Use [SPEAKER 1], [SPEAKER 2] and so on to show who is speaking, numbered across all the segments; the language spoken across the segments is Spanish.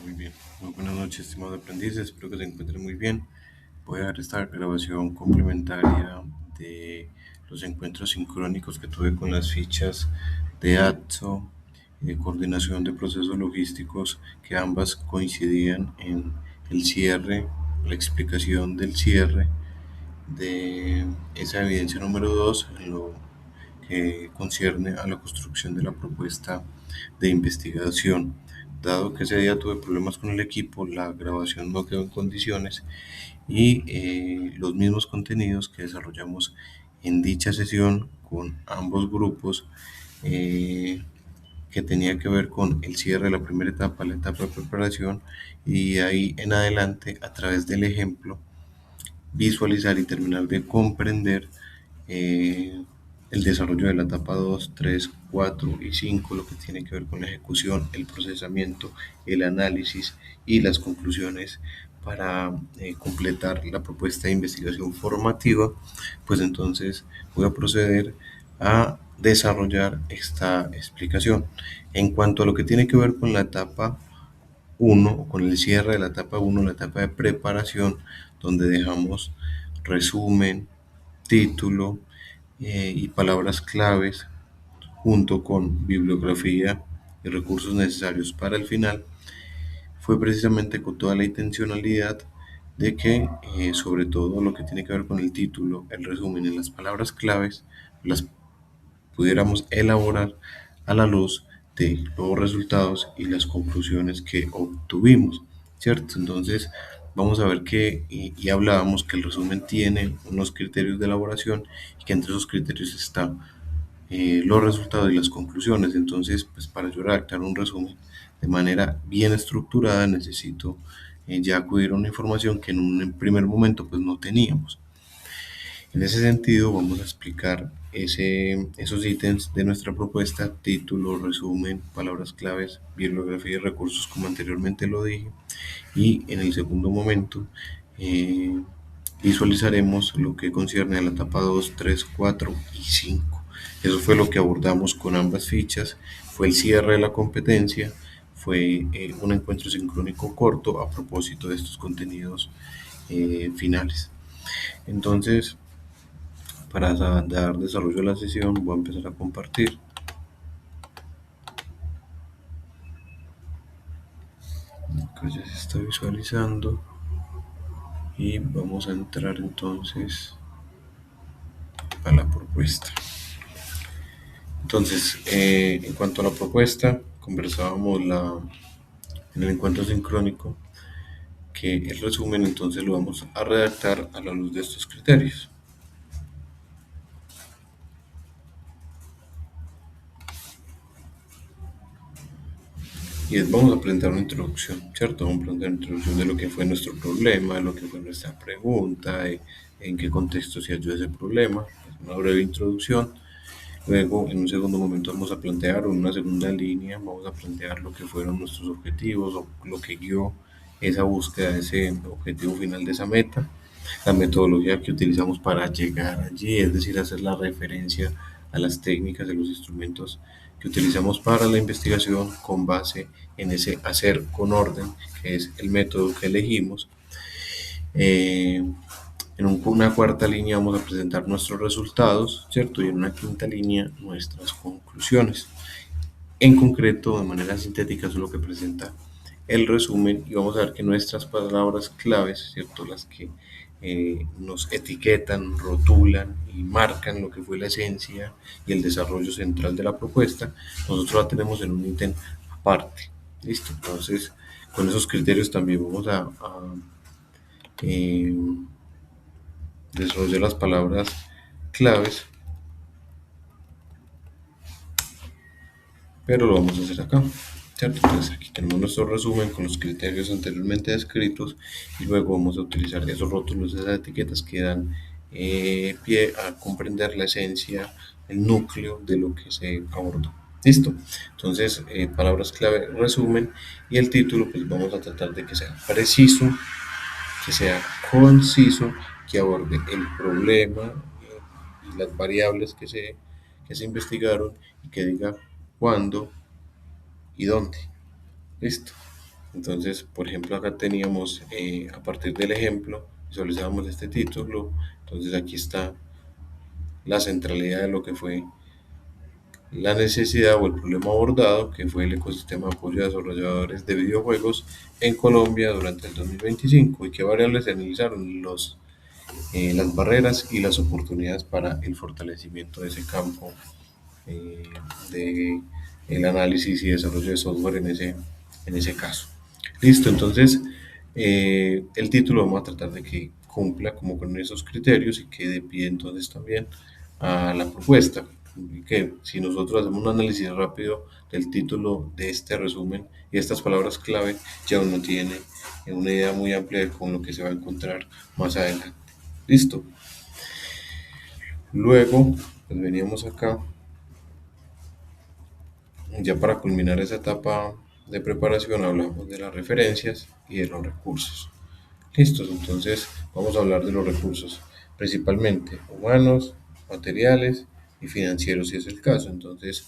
[SPEAKER 1] Muy bien, muy buenas noches, estimados aprendices, espero que se encuentren muy bien. Voy a dar esta grabación complementaria de los encuentros sincrónicos que tuve con las fichas de ATSO y de coordinación de procesos logísticos, que ambas coincidían en el cierre, la explicación del cierre de esa evidencia número 2 en lo que concierne a la construcción de la propuesta de investigación. Dado que ese día tuve problemas con el equipo, la grabación no quedó en condiciones y los mismos contenidos que desarrollamos en dicha sesión con ambos grupos, eh, que tenía que ver con el cierre de la primera etapa, la etapa de preparación, y ahí en adelante, a través del ejemplo, visualizar y terminar de comprender eh, el desarrollo de la etapa 2, 3, 4 y 5, lo que tiene que ver con la ejecución, el procesamiento, el análisis y las conclusiones para completar la propuesta de investigación formativa. Pues entonces voy a proceder a desarrollar esta explicación. En cuanto a lo que tiene que ver con la etapa 1, con el cierre de la etapa 1, la etapa de preparación, donde dejamos resumen, título y palabras claves, junto con bibliografía y recursos necesarios para el final, fue precisamente con toda la intencionalidad de que, sobre todo lo que tiene que ver con el título, el resumen y las palabras claves, las pudiéramos elaborar a la luz de los resultados y las conclusiones que obtuvimos, ¿cierto? Entonces, vamos a ver que, y hablábamos que el resumen tiene unos criterios de elaboración y que entre esos criterios están los resultados y las conclusiones. Entonces, pues para yo redactar un resumen de manera bien estructurada necesito ya acudir a una información que en un primer momento pues no teníamos. En ese sentido, vamos a explicar esos ítems de nuestra propuesta: título, resumen, palabras claves, bibliografía y recursos, como anteriormente lo dije. Y en el segundo momento, eh, visualizaremos lo que concierne a la etapa 2, 3, 4 y 5. Eso fue lo que abordamos con ambas fichas. Fue el cierre de la competencia, fue un encuentro sincrónico corto a propósito de estos contenidos finales. Entonces, para dar desarrollo a la sesión, voy a empezar a compartir. Acá ya se está visualizando y vamos a entrar entonces a la propuesta. Entonces, en cuanto a la propuesta, conversábamos en el encuentro sincrónico que el resumen entonces lo vamos a redactar a la luz de estos criterios. Y vamos a presentar una introducción, ¿cierto? Vamos a presentar una introducción de lo que fue nuestro problema, de lo que fue nuestra pregunta, de en qué contexto se halló ese problema, una breve introducción. Luego, en un segundo momento, vamos a plantear, en una segunda línea, vamos a plantear lo que fueron nuestros objetivos o lo que guió esa búsqueda de ese objetivo final, de esa meta, la metodología que utilizamos para llegar allí, es decir, hacer la referencia a las técnicas y los instrumentos que utilizamos para la investigación con base en ese hacer con orden, que es el método que elegimos. En una cuarta línea vamos a presentar nuestros resultados, ¿cierto? Y en una quinta línea nuestras conclusiones. En concreto, de manera sintética, eso es lo que presenta el resumen, y vamos a ver que nuestras palabras claves, ¿cierto? Las que nos etiquetan, rotulan y marcan lo que fue la esencia y el desarrollo central de la propuesta, nosotros la tenemos en un ítem aparte. Listo. Entonces, con esos criterios también vamos a eh, desarrollar las palabras claves, pero lo vamos a hacer acá, ¿cierto? Entonces aquí tenemos nuestro resumen con los criterios anteriormente descritos, y luego vamos a utilizar esos rótulos, esas etiquetas que dan pie a comprender la esencia, el núcleo de lo que se abordó. Listo. Entonces, palabras clave, resumen, y el título, pues vamos a tratar de que sea preciso, que sea conciso, que aborde el problema y las variables que se investigaron, y que diga cuándo y dónde. Listo. Entonces, por ejemplo, acá teníamos, a partir del ejemplo, visualizábamos este título. Entonces aquí está la centralidad de lo que fue la necesidad o el problema abordado, que fue el ecosistema de apoyo a desarrolladores de videojuegos en Colombia durante el 2025 y qué variables se analizaron las barreras y las oportunidades para el fortalecimiento de ese campo eh, de el análisis y desarrollo de software en ese caso. Listo, entonces el título vamos a tratar de que cumpla como con esos criterios y que dé pie entonces también a la propuesta. Y que si nosotros hacemos un análisis rápido del título de este resumen y estas palabras clave, ya uno tiene una idea muy amplia de con lo que se va a encontrar más adelante. Listo. Luego, pues veníamos acá ya para culminar esa etapa de preparación hablamos de las referencias y de los recursos. Listos, entonces vamos a hablar de los recursos, principalmente humanos, materiales y financieros si es el caso. Entonces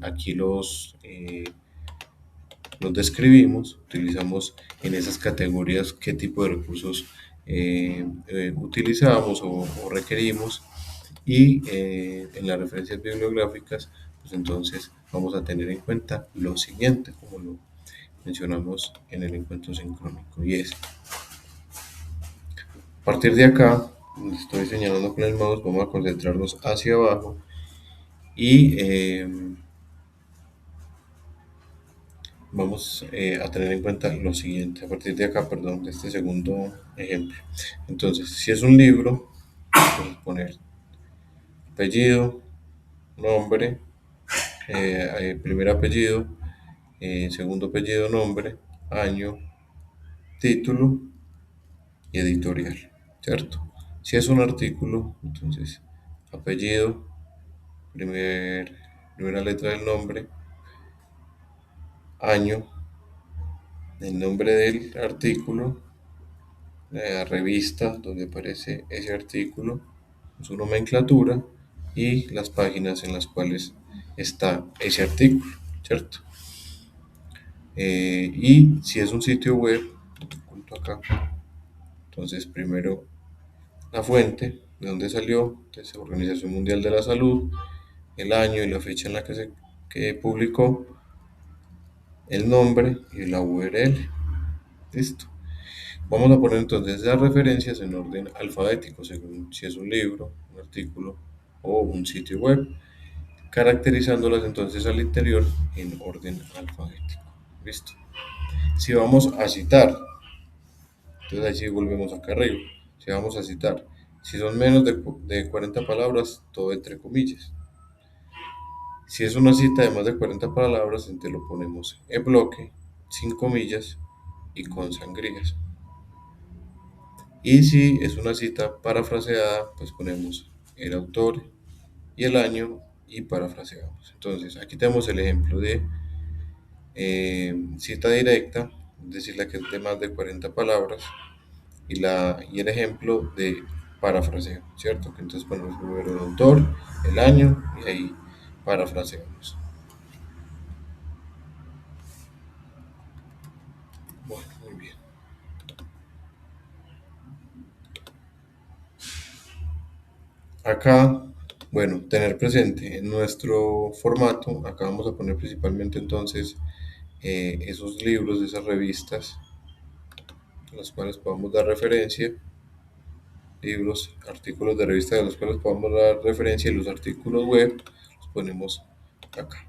[SPEAKER 1] aquí los describimos, utilizamos en esas categorías qué tipo de recursos utilizamos o requerimos y en las referencias bibliográficas, pues entonces vamos a tener en cuenta lo siguiente, como lo mencionamos en el encuentro sincrónico, y es, a partir de acá, donde estoy señalando con el mouse, vamos a concentrarnos hacia abajo y vamos a tener en cuenta lo siguiente, a partir de acá, perdón, de este segundo ejemplo. Entonces, si es un libro, vamos a poner apellido, nombre, primer apellido, segundo apellido, nombre, año, título y editorial, ¿cierto? Si es un artículo, entonces apellido, primera letra del nombre, año, el nombre del artículo, la revista donde aparece ese artículo, su nomenclatura y las páginas en las cuales está ese artículo, ¿cierto? Y si es un sitio web, oculto acá, entonces primero la fuente, de dónde salió, entonces Organización Mundial de la Salud, el año y la fecha en la que publicó, el nombre y la URL. Listo. Vamos a poner entonces las referencias en orden alfabético, según si es un libro, un artículo o un sitio web, caracterizándolas entonces al interior en orden alfabético. Listo. Si vamos a citar, entonces ahí sí volvemos acá arriba. Si vamos a citar, si son menos de 40 palabras, todo entre comillas. Si es una cita de más de 40 palabras, entonces lo ponemos en bloque, sin comillas y con sangrías. Y si es una cita parafraseada, pues ponemos el autor y el año y parafraseamos. Entonces, aquí tenemos el ejemplo de cita directa, es decir, la que es de más de 40 palabras, y el ejemplo de parafraseo, ¿cierto? Que entonces ponemos primero el autor, el año y ahí parafraseamos. Bueno, muy bien. Acá, bueno, tener presente en nuestro formato, acá vamos a poner principalmente entonces esos libros, esas revistas, a las cuales podamos dar referencia, libros, artículos de revistas de los cuales podamos dar referencia y los artículos web los ponemos acá.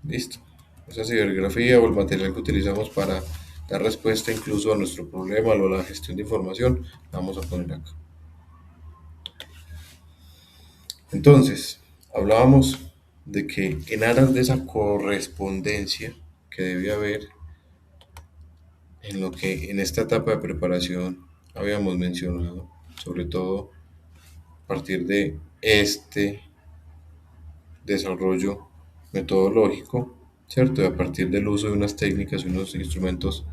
[SPEAKER 1] Listo. Esa serigrafía o el material que utilizamos para dar respuesta incluso a nuestro problema o a la gestión de información, la vamos a poner acá. Entonces, hablábamos de que en aras de esa correspondencia que debe haber en lo que en esta etapa de preparación habíamos mencionado, sobre todo a partir de este desarrollo metodológico, ¿cierto? Y a partir del uso de unas técnicas y unos instrumentos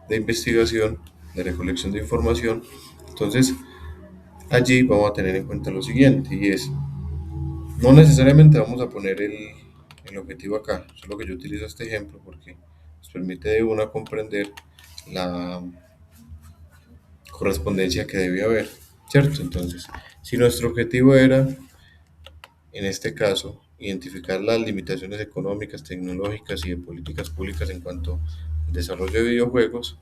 [SPEAKER 1] de investigación, de recolección de información, entonces allí vamos a tener en cuenta lo siguiente y es, no necesariamente vamos a poner el objetivo acá, solo que yo utilizo este ejemplo porque nos permite de una comprender la correspondencia que debe haber, ¿cierto? Entonces, si nuestro objetivo era, en este caso, identificar las limitaciones económicas, tecnológicas y de políticas públicas en cuanto al desarrollo de videojuegos,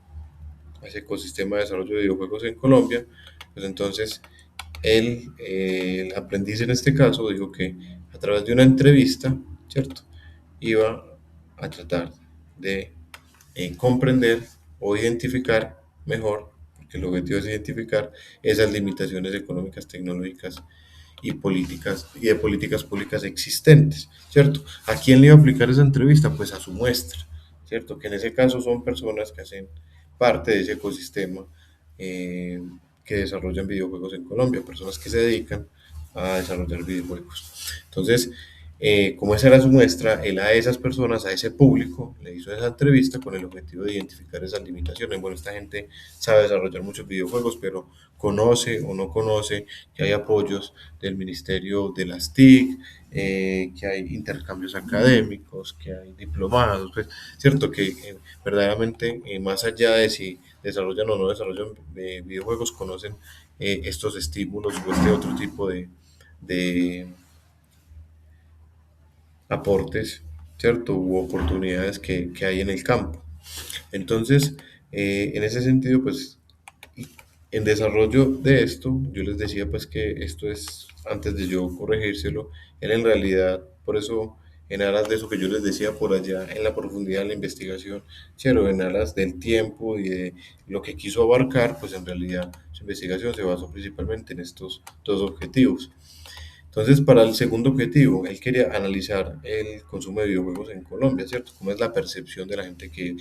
[SPEAKER 1] a ese ecosistema de desarrollo de videojuegos en Colombia, pues entonces el aprendiz en este caso dijo que a través de una entrevista, ¿cierto? Iba a tratar de comprender o identificar mejor, porque el objetivo es identificar esas limitaciones económicas, tecnológicas y de políticas públicas existentes, ¿cierto? ¿A quién le iba a aplicar esa entrevista? Pues a su muestra, ¿cierto? Que en ese caso son personas que hacen parte de ese ecosistema eh, que desarrollan videojuegos en Colombia, personas que se dedican a desarrollar videojuegos. Entonces, como esa era su muestra, él a esas personas, a ese público, le hizo esa entrevista con el objetivo de identificar esas limitaciones. Bueno, esta gente sabe desarrollar muchos videojuegos, pero conoce o no conoce que hay apoyos del Ministerio de las TIC, que hay intercambios académicos, que hay diplomados, pues, cierto que verdaderamente, más allá de si desarrollan o no desarrollan videojuegos, conocen estos estímulos o este otro tipo de aportes, ¿cierto? U oportunidades que hay en el campo. Entonces, en ese sentido, pues, en desarrollo de esto, yo les decía pues que esto es, antes de yo corregírselo, él en realidad, por eso, en aras de eso que yo les decía por allá, en la profundidad de la investigación, pero en aras del tiempo y de lo que quiso abarcar, pues en realidad su investigación se basó principalmente en estos dos objetivos. Entonces, para el segundo objetivo, él quería analizar el consumo de videojuegos en Colombia, ¿cierto? ¿Cómo es la percepción de la gente que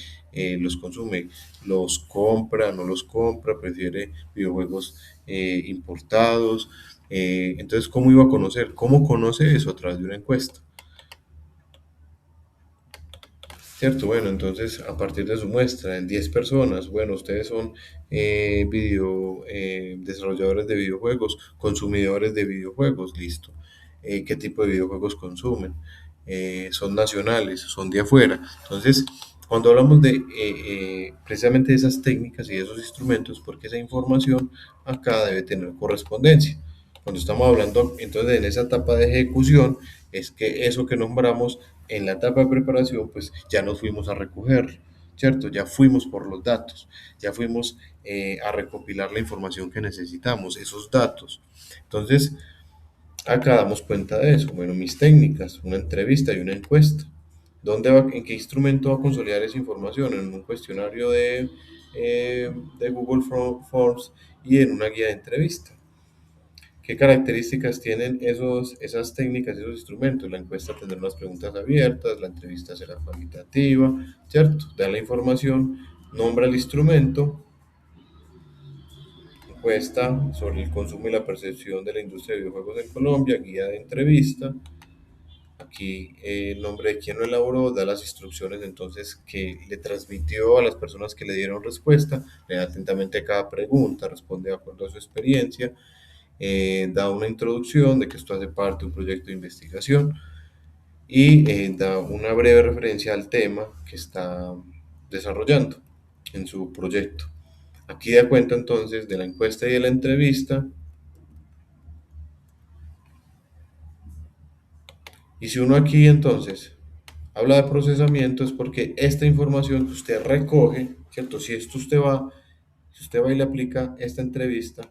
[SPEAKER 1] los consume? ¿Los compra, no los compra? ¿Prefiere videojuegos importados? Entonces, ¿cómo iba a conocer? ¿Cómo conoce eso? A través de una encuesta. Cierto, bueno, entonces a partir de su muestra, en 10 personas, bueno, ustedes son desarrolladores de videojuegos, consumidores de videojuegos, listo. ¿Qué tipo de videojuegos consumen? Son nacionales, son de afuera. Entonces, cuando hablamos de precisamente de esas técnicas y de esos instrumentos, porque esa información acá debe tener correspondencia. Cuando estamos hablando, entonces, en esa etapa de ejecución, es que eso que nombramos en la etapa de preparación, pues ya nos fuimos a recoger, ¿cierto? Ya fuimos por los datos, ya fuimos a recopilar la información que necesitamos, esos datos. Entonces, acá damos cuenta de eso. Bueno, mis técnicas, una entrevista y una encuesta. ¿Dónde va, en qué instrumento va a consolidar esa información? En un cuestionario de Google Forms y en una guía de entrevista. ¿Qué características tienen esas técnicas, esos instrumentos? La encuesta tendrá unas preguntas abiertas, la entrevista será cualitativa, ¿cierto? Da la información, nombra el instrumento, encuesta sobre el consumo y la percepción de la industria de videojuegos en Colombia, guía de entrevista. Aquí el nombre de quien lo elaboró da las instrucciones entonces que le transmitió a las personas que le dieron respuesta, lee atentamente cada pregunta, responde de acuerdo a su experiencia, da una introducción de que esto hace parte de un proyecto de investigación y da una breve referencia al tema que está desarrollando en su proyecto. Aquí da cuenta entonces de la encuesta y de la entrevista. Y si uno aquí entonces habla de procesamiento es porque esta información que usted recoge, ¿cierto? Si usted va y le aplica esta entrevista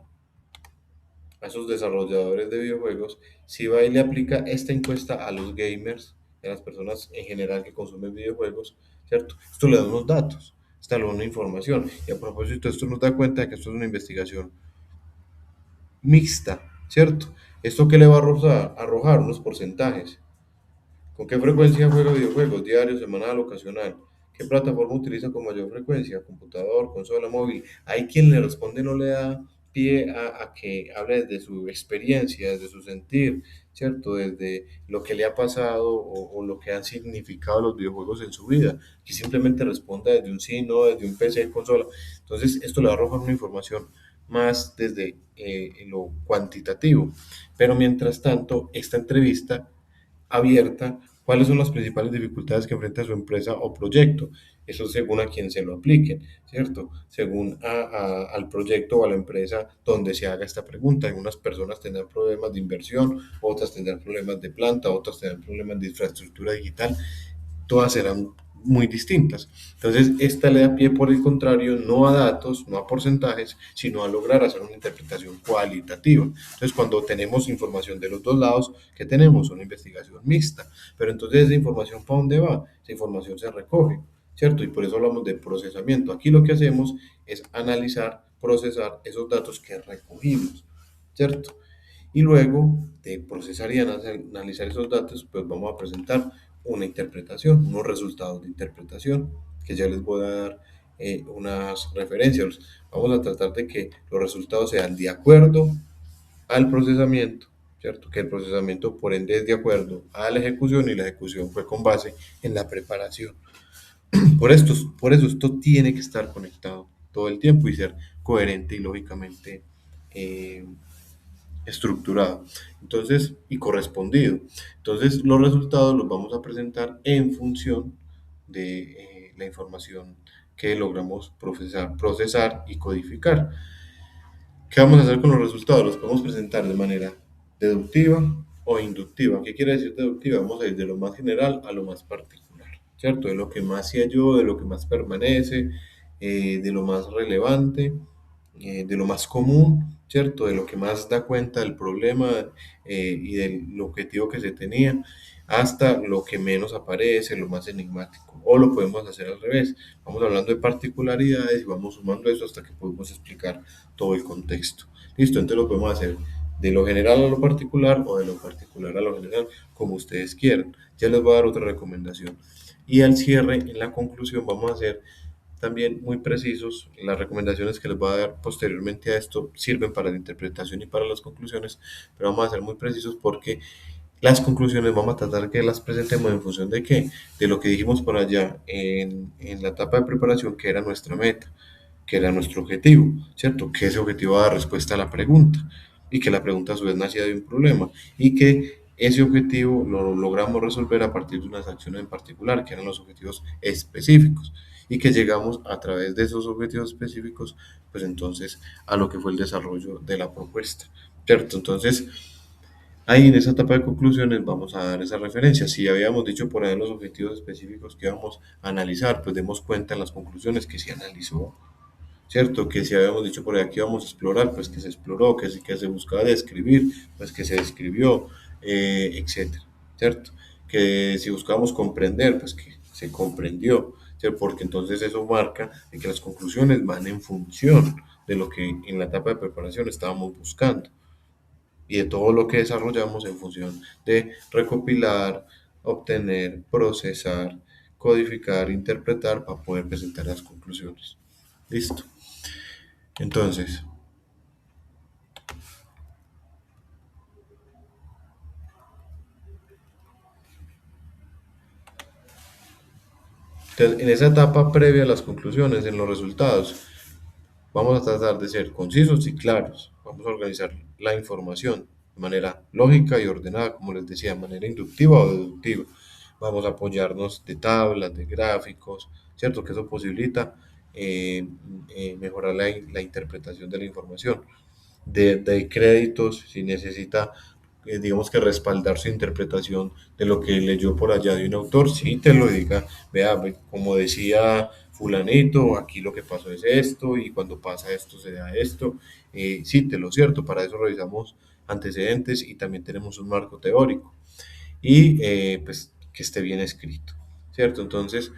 [SPEAKER 1] a esos desarrolladores de videojuegos, si va y le aplica esta encuesta a los gamers, a las personas en general que consumen videojuegos, ¿cierto? Esto le da unos datos, esta le da una información. Y a propósito, esto nos da cuenta de que esto es una investigación mixta, ¿cierto? ¿Esto qué le va a arrojar? Arrojar unos porcentajes. ¿Con qué frecuencia juega videojuegos? ¿Diario, semanal, ocasional? ¿Qué plataforma utiliza con mayor frecuencia? ¿Computador, consola, móvil? Hay quien le responde, no le da pie a que hable desde su experiencia, desde su sentir, ¿cierto? Desde lo que le ha pasado o lo que han significado los videojuegos en su vida. Que simplemente responda desde un sí, no, desde un PC, consola. Entonces, esto le va a arrojar una información más desde lo cuantitativo. Pero mientras tanto, esta entrevista abierta ¿Cuáles son las principales dificultades que enfrenta su empresa o proyecto? Eso según a quien se lo apliquen, ¿cierto? Según al proyecto o a la empresa donde se haga esta pregunta. Algunas personas tendrán problemas de inversión, otras tendrán problemas de planta, otras tendrán problemas de infraestructura digital, todas serán muy distintas. Entonces, esta le da pie, por el contrario, no a datos, no a porcentajes, sino a lograr hacer una interpretación cualitativa. Entonces, cuando tenemos información de los dos lados, ¿qué tenemos? Una investigación mixta. Pero entonces, ¿esa información para dónde va? Esa información se recoge, ¿cierto? Y por eso hablamos de procesamiento. Aquí lo que hacemos es analizar, procesar esos datos que recogimos, ¿cierto? Y luego de procesar y analizar esos datos, pues vamos a presentar una interpretación, unos resultados de interpretación, que ya les voy a dar unas referencias. Vamos a tratar de que los resultados sean de acuerdo al procesamiento, ¿cierto? Que el procesamiento, por ende, es de acuerdo a la ejecución y la ejecución fue con base en la preparación. Por eso esto tiene que estar conectado todo el tiempo y ser coherente y lógicamente eh, estructurado, entonces, y correspondido. Entonces, los resultados los vamos a presentar en función de la información que logramos procesar y codificar. ¿Qué vamos a hacer con los resultados? Los podemos presentar de manera deductiva o inductiva. ¿Qué quiere decir deductiva? Vamos a ir de lo más general a lo más particular, ¿cierto? De lo que más se halló, de lo que más permanece, de lo más relevante, de lo más común, ¿cierto? De lo que más da cuenta del problema y del objetivo que se tenía, hasta lo que menos aparece, lo más enigmático. O lo podemos hacer al revés. Vamos hablando de particularidades y vamos sumando eso hasta que podemos explicar todo el contexto. Listo, entonces lo podemos hacer de lo general a lo particular o de lo particular a lo general, como ustedes quieran. Ya les voy a dar otra recomendación. Y al cierre, en la conclusión, vamos a hacer también muy precisos. Las recomendaciones que les voy a dar posteriormente a esto sirven para la interpretación y para las conclusiones, pero vamos a ser muy precisos porque las conclusiones vamos a tratar que las presentemos en función de qué, de lo que dijimos por allá en la etapa de preparación, que era nuestra meta, que era nuestro objetivo, ¿cierto? Que ese objetivo da respuesta a la pregunta y que la pregunta a su vez nacía de un problema y que ese objetivo lo logramos resolver a partir de unas acciones en particular, que eran los objetivos específicos y que llegamos a través de esos objetivos específicos, pues entonces a lo que fue el desarrollo de la propuesta, ¿cierto? Entonces, ahí en esa etapa de conclusiones vamos a dar esa referencia. Si habíamos dicho por ahí los objetivos específicos que vamos a analizar, pues demos cuenta en las conclusiones que se analizó, ¿cierto? Que si habíamos dicho por aquí vamos a explorar, pues que se exploró, que se buscaba describir, pues que se describió, etcétera, ¿cierto? Que si buscábamos comprender, pues que se comprendió, ¿cierto? Porque entonces eso marca de que las conclusiones van en función de lo que en la etapa de preparación estábamos buscando y de todo lo que desarrollamos en función de recopilar, obtener, procesar, codificar, interpretar para poder presentar las conclusiones. Listo. Entonces, en esa etapa previa a las conclusiones, en los resultados, vamos a tratar de ser concisos y claros. Vamos a organizar la información de manera lógica y ordenada, como les decía, de manera inductiva o deductiva. Vamos a apoyarnos de tablas, de gráficos, ¿cierto? Que eso posibilita mejorar la interpretación de la información. De créditos, si necesita, digamos que respaldar su interpretación de lo que leyó por allá de un autor, sí te lo diga, vea, como decía fulanito, aquí lo que pasó es esto, y cuando pasa esto se da esto, sí, te lo cierto, para eso revisamos antecedentes y también tenemos un marco teórico y pues que esté bien escrito, ¿cierto? Entonces,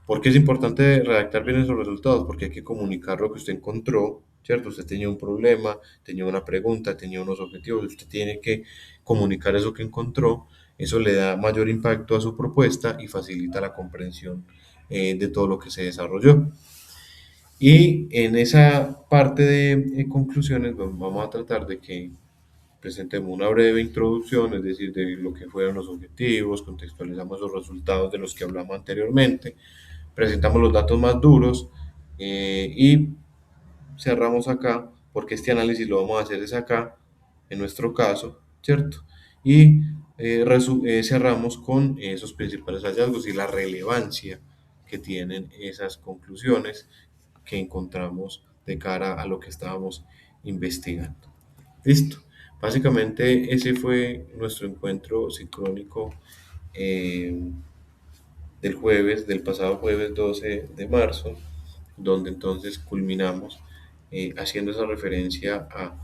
[SPEAKER 1] ¿por qué es importante redactar bien esos resultados? Porque hay que comunicar lo que usted encontró, ¿cierto? Usted tenía un problema, tenía una pregunta, tenía unos objetivos, usted tiene que comunicar eso que encontró, eso le da mayor impacto a su propuesta y facilita la comprensión de todo lo que se desarrolló. Y en esa parte de conclusiones vamos a tratar de que presentemos una breve introducción, es decir, de lo que fueron los objetivos, contextualizamos los resultados de los que hablamos anteriormente, presentamos los datos más duros y cerramos acá, porque este análisis lo vamos a hacer es acá, en nuestro caso, ¿cierto? Y cerramos con esos principales hallazgos y la relevancia que tienen esas conclusiones que encontramos de cara a lo que estábamos investigando. Listo. Básicamente ese fue nuestro encuentro sincrónico eh, del pasado jueves 12 de marzo, donde entonces culminamos haciendo esa referencia a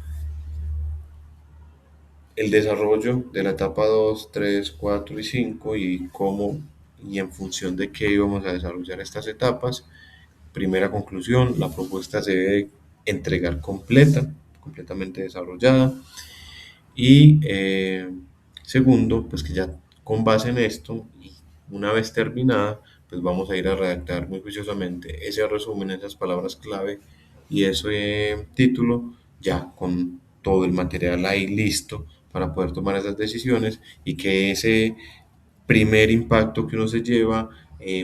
[SPEAKER 1] el desarrollo de la etapa 2 3 4 y 5 y cómo y en función de qué íbamos a desarrollar estas etapas. Primera conclusión, la propuesta se debe entregar completamente desarrollada. Y segundo, pues que ya con base en esto, y una vez terminada, pues vamos a ir a redactar muy juiciosamente ese resumen, esas palabras clave y ese título, ya con todo el material ahí listo para poder tomar esas decisiones y que ese primer impacto que uno se lleva,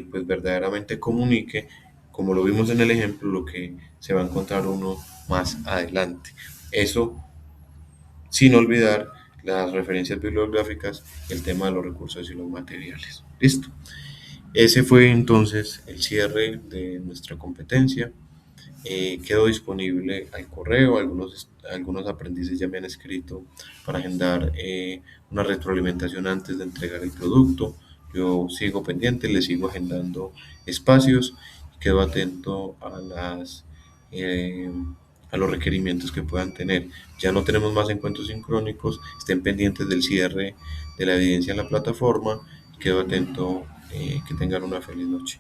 [SPEAKER 1] pues verdaderamente comunique, como lo vimos en el ejemplo, lo que se va a encontrar uno más adelante. Eso sin olvidar las referencias bibliográficas y el tema de los recursos y los materiales. Listo. Ese fue entonces el cierre de nuestra competencia. Quedó disponible al correo, algunos aprendices ya me han escrito para agendar una retroalimentación antes de entregar el producto. Yo sigo pendiente, le sigo agendando espacios, quedo atento eh, a los requerimientos que puedan tener. Ya no tenemos más encuentros sincrónicos, estén pendientes del cierre de la evidencia en la plataforma. Quedo atento, que tengan una feliz noche.